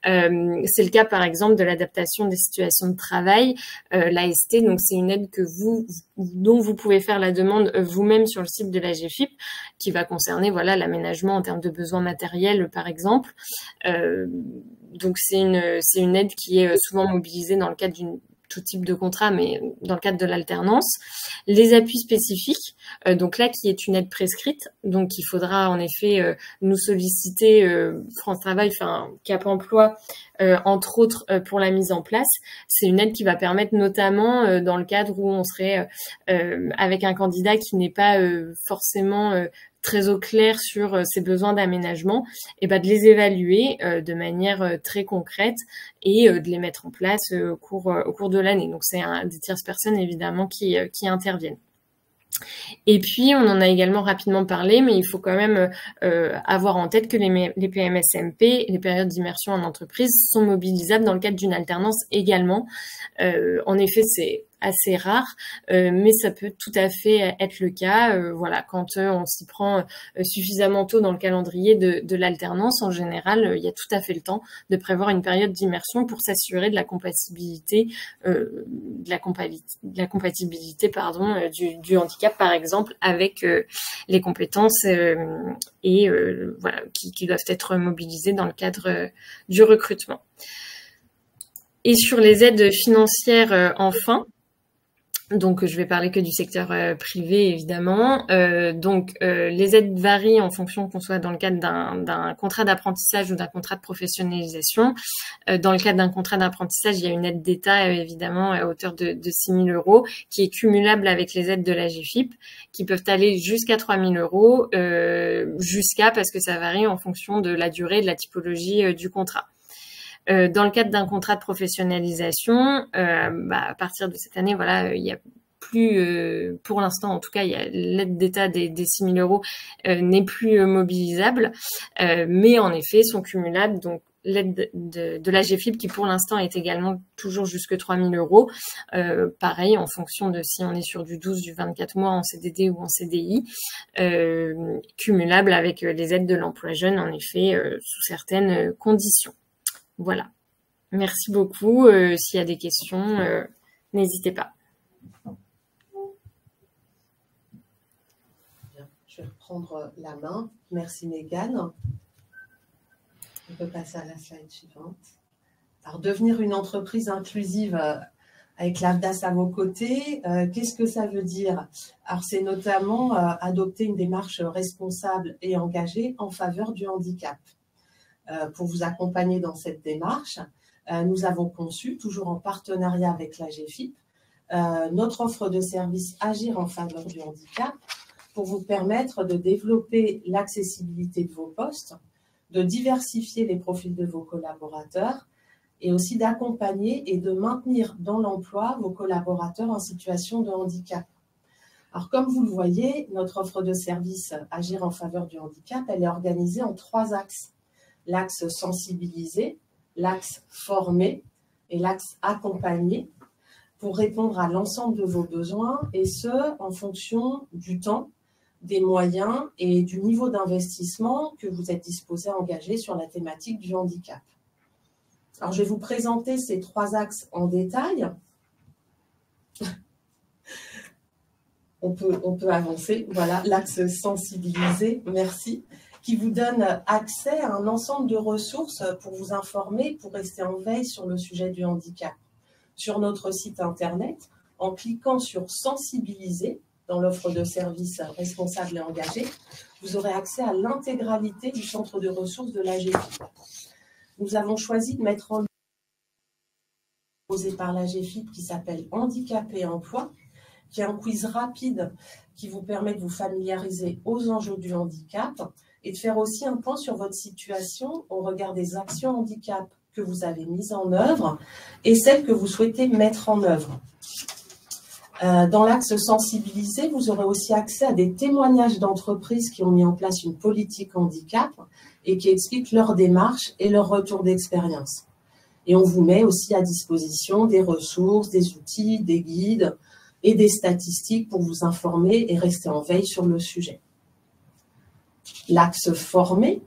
C'est le cas par exemple de l'adaptation des situations de travail, l'AST, donc c'est une aide dont vous pouvez faire la demande vous-même sur le site de la GFIP, qui va concerner voilà l'aménagement en termes de besoins matériels par exemple. Donc c'est une aide qui est souvent mobilisée dans le cadre tout type de contrat, mais dans le cadre de l'alternance. Les appuis spécifiques, donc là qui est une aide prescrite, donc il faudra en effet nous solliciter France Travail, enfin Cap Emploi, entre autres pour la mise en place. C'est une aide qui va permettre notamment dans le cadre où on serait avec un candidat qui n'est pas forcément très au clair sur ses besoins d'aménagement, et de les évaluer de manière très concrète et de les mettre en place au cours de l'année. Donc c'est des tierces personnes évidemment qui interviennent. Et puis, on en a également rapidement parlé, mais il faut quand même avoir en tête que les PMSMP, les périodes d'immersion en entreprise, sont mobilisables dans le cadre d'une alternance également. En effet, c'est assez rare, mais ça peut tout à fait être le cas. Voilà, quand on s'y prend suffisamment tôt dans le calendrier de l'alternance, en général, il y a tout à fait le temps de prévoir une période d'immersion pour s'assurer de la compatibilité, du handicap, par exemple, avec les compétences voilà, qui doivent être mobilisées dans le cadre du recrutement. Et sur les aides financières, enfin, donc je vais parler que du secteur privé évidemment. Les aides varient en fonction qu'on soit dans le cadre d'un contrat d'apprentissage ou d'un contrat de professionnalisation. Dans le cadre d'un contrat d'apprentissage, il y a une aide d'État évidemment à hauteur de 6 000 € qui est cumulable avec les aides de la GFIP, qui peuvent aller jusqu'à 3 000 €, parce que ça varie en fonction de la durée et de la typologie du contrat. Dans le cadre d'un contrat de professionnalisation, à partir de cette année, voilà, il y a plus, pour l'instant en tout cas, l'aide d'État des 6 000 € n'est plus mobilisable, mais en effet sont cumulables. Donc l'aide de la GFIP qui pour l'instant est également toujours jusque 3 000 €, pareil en fonction de si on est sur du 12, du 24 mois en CDD ou en CDI, cumulable avec les aides de l'emploi jeune en effet sous certaines conditions. Voilà. Merci beaucoup. S'il y a des questions, n'hésitez pas. Bien. Je vais reprendre la main. Merci Mégane. On peut passer à la slide suivante. Alors, devenir une entreprise inclusive avec l'AFDAS à vos côtés, qu'est-ce que ça veut dire? Alors, c'est notamment adopter une démarche responsable et engagée en faveur du handicap. Pour vous accompagner dans cette démarche, nous avons conçu, toujours en partenariat avec la GFIP, notre offre de service Agir en faveur du handicap pour vous permettre de développer l'accessibilité de vos postes, de diversifier les profils de vos collaborateurs et aussi d'accompagner et de maintenir dans l'emploi vos collaborateurs en situation de handicap. Alors, comme vous le voyez, notre offre de service Agir en faveur du handicap, elle est organisée en 3 axes. L'axe sensibiliser, l'axe former et l'axe accompagner pour répondre à l'ensemble de vos besoins et ce, en fonction du temps des moyens et du niveau d'investissement que vous êtes disposé à engager sur la thématique du handicap. Alors, je vais vous présenter ces 3 axes en détail. On peut avancer. Voilà, l'axe sensibiliser, merci, qui vous donne accès à un ensemble de ressources pour vous informer, pour rester en veille sur le sujet du handicap. Sur notre site internet, en cliquant sur sensibiliser, dans l'offre de services responsables et engagés, vous aurez accès à l'intégralité du centre de ressources de l'AGEFIP. Nous avons choisi de mettre en ligne posé par l'AGEFIP qui s'appelle Handicapé Emploi, qui est un quiz rapide qui vous permet de vous familiariser aux enjeux du handicap et de faire aussi un point sur votre situation au regard des actions handicap que vous avez mises en œuvre et celles que vous souhaitez mettre en œuvre. Dans l'axe sensibiliser, vous aurez aussi accès à des témoignages d'entreprises qui ont mis en place une politique handicap et qui expliquent leur démarche et leur retour d'expérience. Et on vous met aussi à disposition des ressources, des outils, des guides et des statistiques pour vous informer et rester en veille sur le sujet. L'axe former,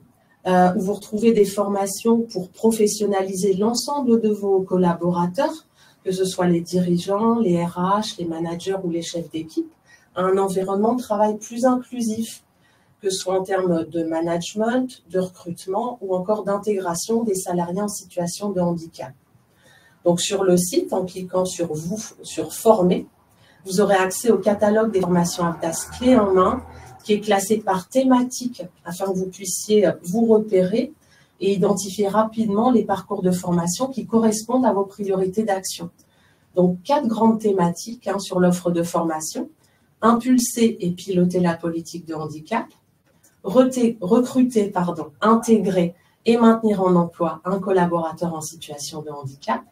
où vous retrouvez des formations pour professionnaliser l'ensemble de vos collaborateurs, que ce soit les dirigeants, les RH, les managers ou les chefs d'équipe, à un environnement de travail plus inclusif, que ce soit en termes de management, de recrutement ou encore d'intégration des salariés en situation de handicap. Donc sur le site, en cliquant sur Former, vous aurez accès au catalogue des formations AFDAS clés en main, qui est classé par thématique afin que vous puissiez vous repérer et identifier rapidement les parcours de formation qui correspondent à vos priorités d'action. Donc, 4 grandes thématiques sur l'offre de formation. Impulser et piloter la politique de handicap. Recruter, intégrer et maintenir en emploi un collaborateur en situation de handicap.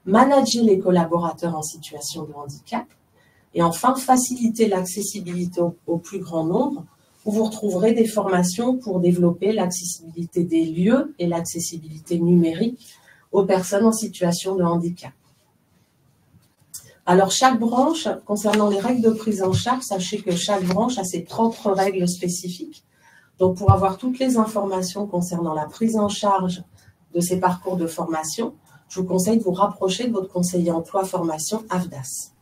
Manager les collaborateurs en situation de handicap. Et enfin, faciliter l'accessibilité au plus grand nombre, où vous retrouverez des formations pour développer l'accessibilité des lieux et l'accessibilité numérique aux personnes en situation de handicap. Alors, chaque branche, concernant les règles de prise en charge, sachez que chaque branche a ses propres règles spécifiques. Donc, pour avoir toutes les informations concernant la prise en charge de ces parcours de formation, je vous conseille de vous rapprocher de votre conseiller emploi-formation AFDAS.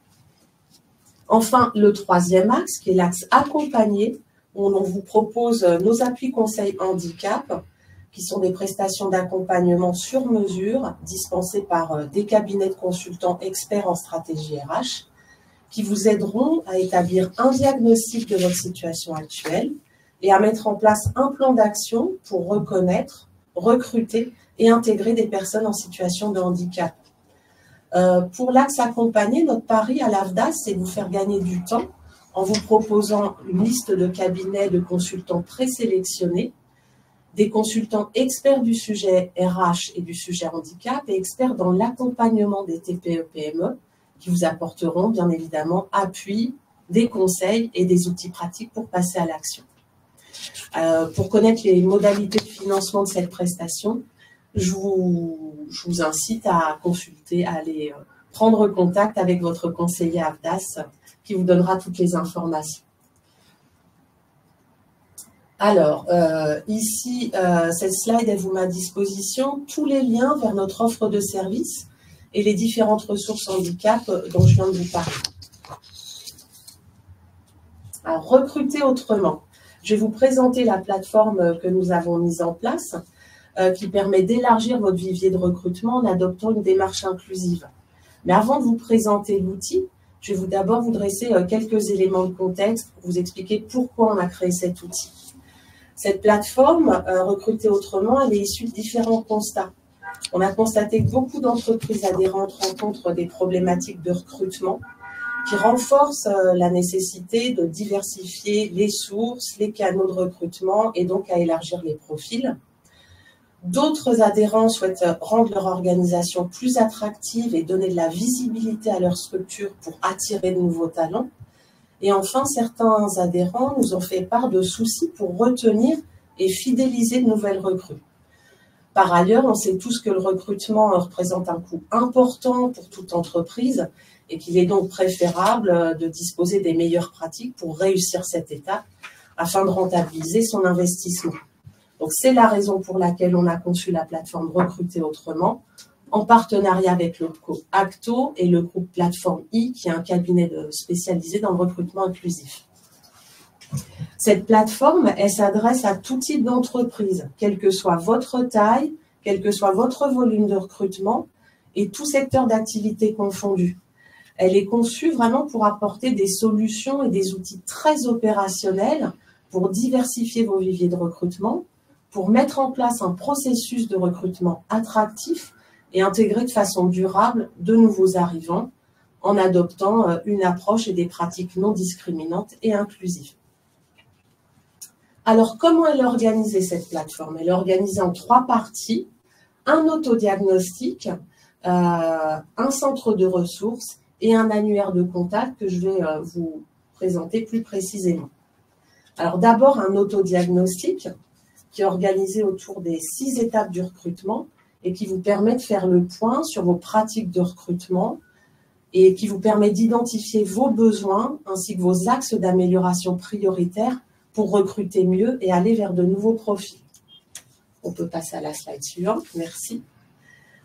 Enfin, le 3e axe, qui est l'axe accompagné, où on vous propose nos appuis conseils handicap, qui sont des prestations d'accompagnement sur mesure dispensées par des cabinets de consultants experts en stratégie RH, qui vous aideront à établir un diagnostic de votre situation actuelle et à mettre en place un plan d'action pour reconnaître, recruter et intégrer des personnes en situation de handicap. Pour l'axe accompagné, notre pari à l'AFDAS, c'est de vous faire gagner du temps en vous proposant une liste de cabinets de consultants présélectionnés, des consultants experts du sujet RH et du sujet handicap et experts dans l'accompagnement des TPE-PME qui vous apporteront bien évidemment appui, des conseils et des outils pratiques pour passer à l'action. Pour connaître les modalités de financement de cette prestation, je vous incite à consulter, à aller prendre contact avec votre conseiller AFDAS qui vous donnera toutes les informations. Alors, ici, cette slide, elle vous met à disposition tous les liens vers notre offre de services et les différentes ressources handicap dont je viens de vous parler. Alors, recruter autrement. Je vais vous présenter la plateforme que nous avons mise en place qui permet d'élargir votre vivier de recrutement en adoptant une démarche inclusive. Mais avant de vous présenter l'outil, je vais d'abord vous dresser quelques éléments de contexte pour vous expliquer pourquoi on a créé cet outil. Cette plateforme, Recruter autrement, elle est issue de différents constats. On a constaté que beaucoup d'entreprises adhérentes rencontrent des problématiques de recrutement qui renforcent la nécessité de diversifier les sources, les canaux de recrutement et donc à élargir les profils. D'autres adhérents souhaitent rendre leur organisation plus attractive et donner de la visibilité à leur structure pour attirer de nouveaux talents. Et enfin, certains adhérents nous ont fait part de soucis pour retenir et fidéliser de nouvelles recrues. Par ailleurs, on sait tous que le recrutement représente un coût important pour toute entreprise et qu'il est donc préférable de disposer des meilleures pratiques pour réussir cette étape afin de rentabiliser son investissement. Donc, c'est la raison pour laquelle on a conçu la plateforme Recruter Autrement en partenariat avec le groupe Acto et le groupe Plateforme I, qui est un cabinet spécialisé dans le recrutement inclusif. Cette plateforme, elle s'adresse à tout type d'entreprise, quelle que soit votre taille, quel que soit votre volume de recrutement et tout secteur d'activité confondu. Elle est conçue vraiment pour apporter des solutions et des outils très opérationnels pour diversifier vos viviers de recrutement, pour mettre en place un processus de recrutement attractif et intégrer de façon durable de nouveaux arrivants en adoptant une approche et des pratiques non discriminantes et inclusives. Alors, comment elle est organisée, cette plateforme? Elle est organisée en 3 parties, un autodiagnostic, un centre de ressources et un annuaire de contact que je vais vous présenter plus précisément. Alors, d'abord, un autodiagnostic qui est organisé autour des 6 étapes du recrutement et qui vous permet de faire le point sur vos pratiques de recrutement et qui vous permet d'identifier vos besoins ainsi que vos axes d'amélioration prioritaires pour recruter mieux et aller vers de nouveaux profils. On peut passer à la slide suivante, merci.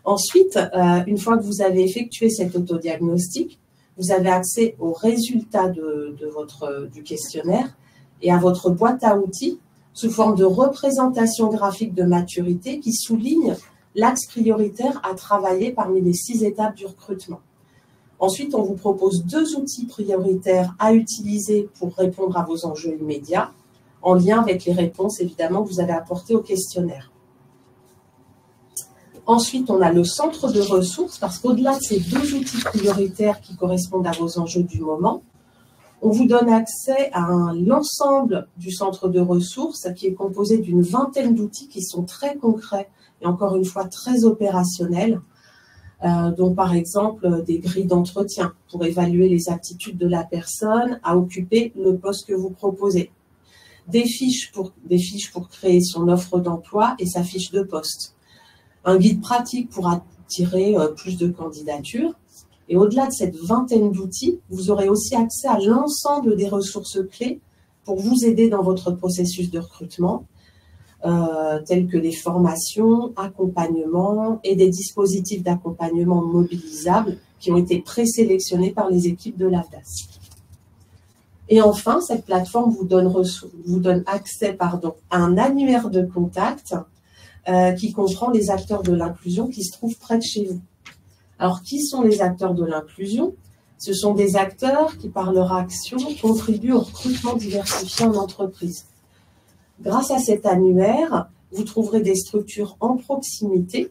Ensuite, une fois que vous avez effectué cet autodiagnostic, vous avez accès aux résultats du questionnaire et à votre boîte à outils sous forme de représentation graphique de maturité qui souligne l'axe prioritaire à travailler parmi les 6 étapes du recrutement. Ensuite, on vous propose 2 outils prioritaires à utiliser pour répondre à vos enjeux immédiats, en lien avec les réponses, évidemment, que vous avez apportées au questionnaire. Ensuite, on a le centre de ressources, parce qu'au-delà de ces 2 outils prioritaires qui correspondent à vos enjeux du moment, on vous donne accès à l'ensemble du centre de ressources qui est composé d'une 20aine d'outils qui sont très concrets et encore une fois très opérationnels. Donc, par exemple, des grilles d'entretien pour évaluer les aptitudes de la personne à occuper le poste que vous proposez. Des fiches pour créer son offre d'emploi et sa fiche de poste. Un guide pratique pour attirer plus de candidatures. Et au-delà de cette 20aine d'outils, vous aurez aussi accès à l'ensemble des ressources clés pour vous aider dans votre processus de recrutement, tels que les formations, accompagnements et des dispositifs d'accompagnement mobilisables qui ont été présélectionnés par les équipes de l'AFDAS. Et enfin, cette plateforme vous donne accès à un annuaire de contact qui comprend les acteurs de l'inclusion qui se trouvent près de chez vous. Alors, qui sont les acteurs de l'inclusion? Ce sont des acteurs qui, par leur action, contribuent au recrutement diversifié en entreprise. Grâce à cet annuaire, vous trouverez des structures en proximité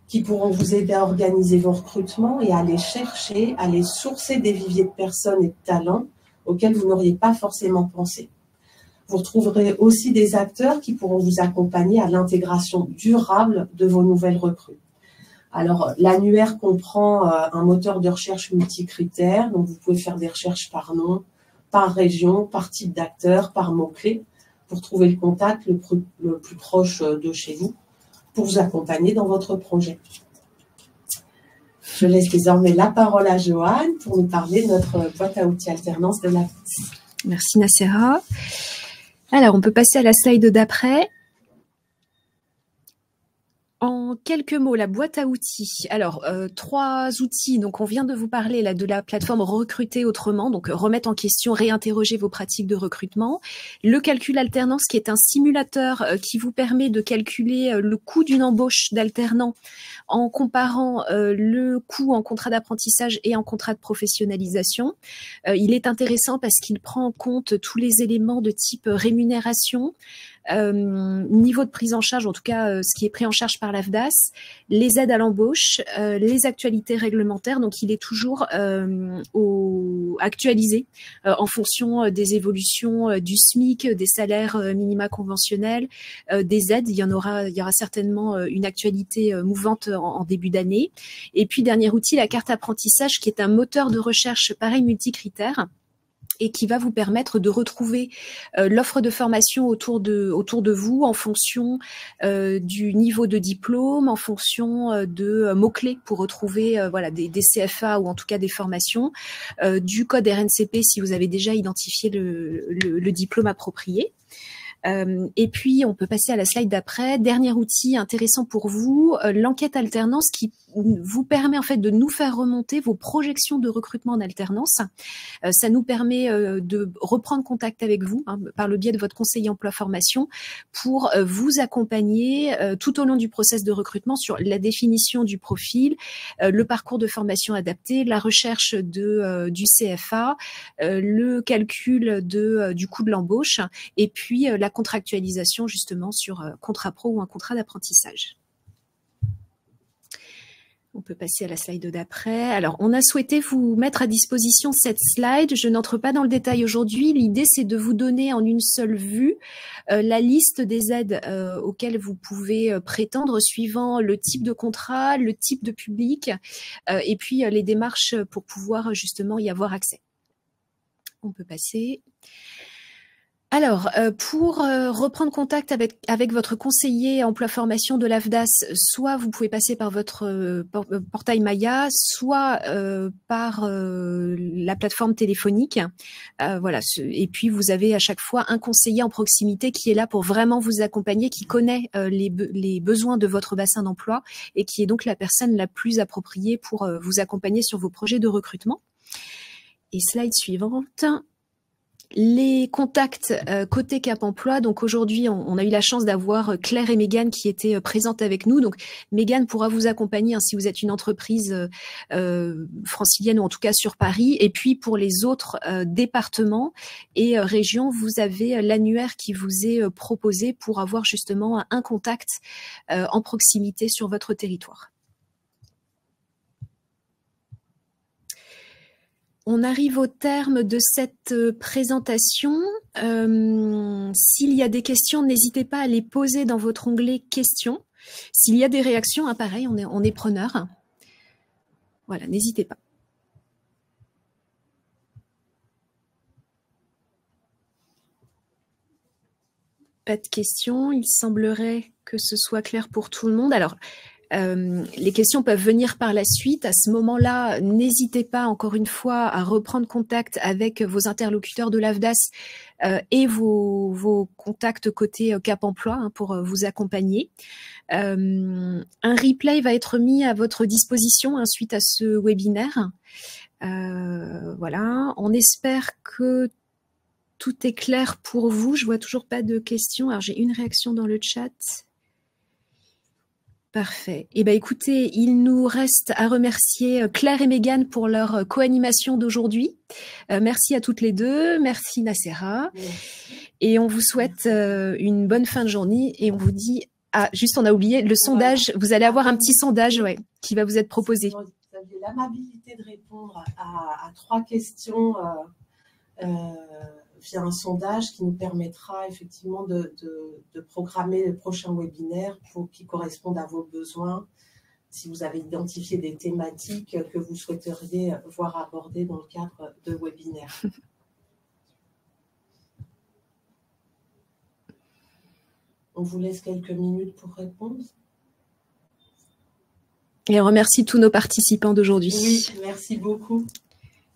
qui pourront vous aider à organiser vos recrutements et à aller chercher, à aller sourcer des viviers de personnes et de talents auxquels vous n'auriez pas forcément pensé. Vous retrouverez aussi des acteurs qui pourront vous accompagner à l'intégration durable de vos nouvelles recrues. Alors, l'annuaire comprend un moteur de recherche multicritères, donc vous pouvez faire des recherches par nom, par région, par type d'acteur, par mots-clés, pour trouver le contact le plus proche de chez vous, pour vous accompagner dans votre projet. Je laisse désormais la parole à Joanne pour nous parler de notre boîte à outils alternance de l'AFDAS. Merci Nacera. Alors, on peut passer à la slide d'après. En quelques mots, la boîte à outils. Alors, 3 outils. Donc, on vient de vous parler là de la plateforme Recruter Autrement. Donc, remettre en question, réinterroger vos pratiques de recrutement. Le calcul alternance, qui est un simulateur qui vous permet de calculer le coût d'une embauche d'alternant en comparant le coût en contrat d'apprentissage et en contrat de professionnalisation. Il est intéressant parce qu'il prend en compte tous les éléments de type rémunération, niveau de prise en charge, en tout cas ce qui est pris en charge par l'AFDAS, les aides à l'embauche, les actualités réglementaires. Donc, il est toujours actualisé en fonction des évolutions du SMIC, des salaires minima conventionnels, des aides. Il y aura certainement une actualité mouvante en début d'année. Et puis, dernier outil, la carte apprentissage, qui est un moteur de recherche pareil multicritère, et qui va vous permettre de retrouver l'offre de formation autour de vous en fonction du niveau de diplôme, en fonction de mots-clés pour retrouver voilà, des CFA ou en tout cas des formations, du code RNCP si vous avez déjà identifié le diplôme approprié. Et puis, on peut passer à la slide d'après. Dernier outil intéressant pour vous, l'enquête alternance qui vous permet en fait de nous faire remonter vos projections de recrutement en alternance. Ça nous permet de reprendre contact avec vous par le biais de votre conseiller emploi formation pour vous accompagner tout au long du process de recrutement sur la définition du profil, le parcours de formation adapté, la recherche du CFA, le calcul du coût de l'embauche et puis la contractualisation justement sur contrat pro ou un contrat d'apprentissage. On peut passer à la slide d'après. Alors, on a souhaité vous mettre à disposition cette slide. Je n'entre pas dans le détail aujourd'hui. L'idée, c'est de vous donner en une seule vue la liste des aides auxquelles vous pouvez prétendre suivant le type de contrat, le type de public et puis les démarches pour pouvoir justement y avoir accès. On peut passer. Alors, pour reprendre contact avec votre conseiller emploi formation de l'AFDAS, soit vous pouvez passer par votre portail Maya, soit par la plateforme téléphonique. Voilà. Et puis, vous avez à chaque fois un conseiller en proximité qui est là pour vraiment vous accompagner, qui connaît les besoins de votre bassin d'emploi et qui est donc la personne la plus appropriée pour vous accompagner sur vos projets de recrutement. Et slide suivante. Les contacts côté Cap Emploi, donc aujourd'hui on a eu la chance d'avoir Claire et Mégane qui étaient présentes avec nous. Donc Mégane pourra vous accompagner si vous êtes une entreprise francilienne ou en tout cas sur Paris. Et puis pour les autres départements et régions, vous avez l'annuaire qui vous est proposé pour avoir justement un contact en proximité sur votre territoire. On arrive au terme de cette présentation. S'il y a des questions, n'hésitez pas à les poser dans votre onglet questions. S'il y a des réactions, pareil, on est preneur. Voilà, n'hésitez pas. Pas de questions. Il semblerait que ce soit clair pour tout le monde. Alors, les questions peuvent venir par la suite. À ce moment-là, n'hésitez pas, encore une fois, à reprendre contact avec vos interlocuteurs de l'AFDAS et vos contacts côté Cap Emploi pour vous accompagner. Un replay va être mis à votre disposition suite à ce webinaire. Voilà. On espère que tout est clair pour vous. Je vois toujours pas de questions. Alors, j'ai une réaction dans le chat. Parfait. Eh bien, écoutez, il nous reste à remercier Claire et Mégane pour leur co-animation d'aujourd'hui. Merci à toutes les deux. Merci Nacera. Et on vous souhaite une bonne fin de journée. Et on vous dit, juste on a oublié, le sondage, vous allez avoir un petit sondage qui va vous être proposé. Vous avez l'amabilité de répondre à 3 questions via un sondage qui nous permettra effectivement de programmer le prochain webinaire qui correspondent à vos besoins. Si vous avez identifié des thématiques que vous souhaiteriez voir abordées dans le cadre de webinaires. On vous laisse quelques minutes pour répondre. Et on remercie tous nos participants d'aujourd'hui. Oui, merci beaucoup.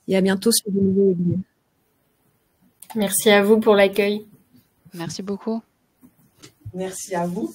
Et à bientôt sur de nouveaux webinaires. Merci à vous pour l'accueil. Merci beaucoup. Merci à vous.